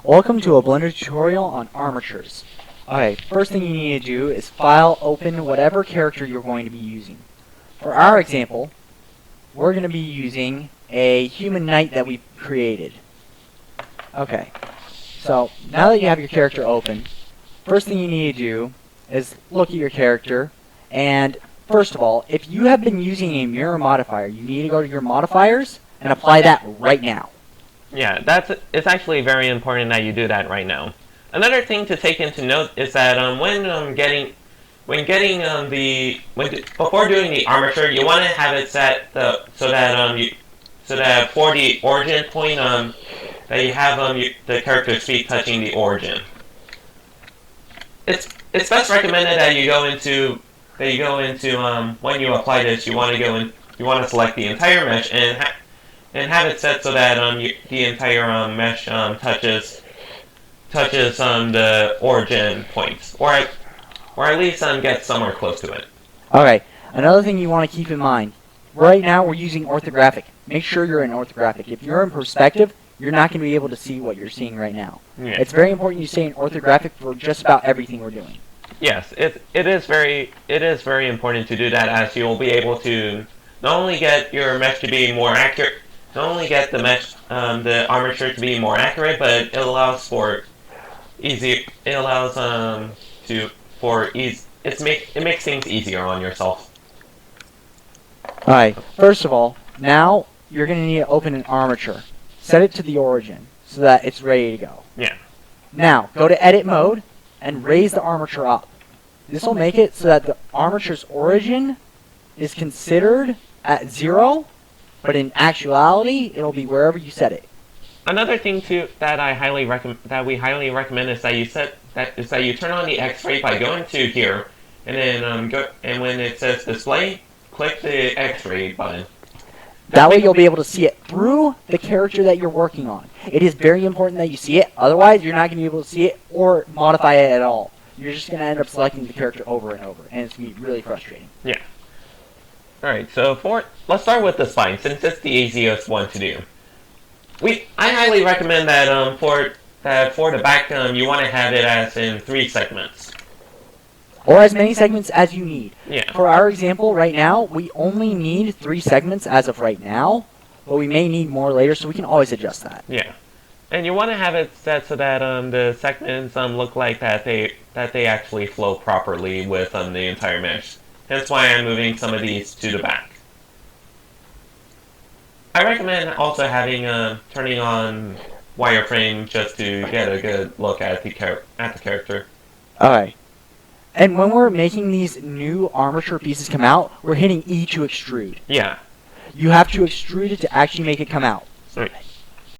Welcome to a Blender tutorial on armatures. Okay, first thing you need to do is file open whatever character you're going to be using. For our example, we're going to be using a human knight that we've created. Okay, so now that you have your character open, first thing you need to do is look at your character, and first of all, if you have been using a mirror modifier, you need to go to your modifiers and apply that right now. Yeah, it's actually very important that you do that right now. Another thing to take into note is that before doing the armature, you want to have it set so that for the origin point that you have the character's feet touching the origin. It's best recommended that you go into when you apply this, you want to select the entire mesh and have it set so that the entire mesh touches the origin points, or at least get somewhere close to it. Okay, another thing you want to keep in mind, right now we're using orthographic. Make sure you're in orthographic. If you're in perspective, you're not going to be able to see what you're seeing right now. Yeah. It's very important you stay in orthographic for just about everything we're doing. Yes, it is very important to do that, as you will be able to not only get your mesh to be more accurate, not only get the mesh, the armature to be more accurate, but it allows for easy. It allows it makes things easier on yourself. Alright, first of all, now you're going to need to open an armature. Set it to the origin so that it's ready to go. Yeah. Now, go to edit mode and raise the armature up. This will make it so that the armature's origin is considered at 0, but in actuality, it'll be wherever you set it. Another thing too that we highly recommend is that you turn on the X-ray by going to here, and then and when it says display, click the X-ray button. That way you'll be able to see it through the character that you're working on. It is very important that you see it, otherwise you're not going to be able to see it or modify it at all. You're just going to end up selecting the character over and over, and it's going to be really frustrating. Yeah. Alright, so let's start with the spine, since it's the easiest one to do. I highly recommend that for the back, you want to have it as in 3 segments. Or as many segments as you need. Yeah. For our example, right now, we only need 3 segments as of right now, but we may need more later, so we can always adjust that. Yeah. And you want to have it set so that the segments look like that they actually flow properly with the entire mesh. That's why I'm moving some of these to the back. I recommend also turning on wireframe just to get a good look at the character. Alright. And when we're making these new armature pieces come out, we're hitting E to extrude. Yeah. You have to extrude it to actually make it come out. Right.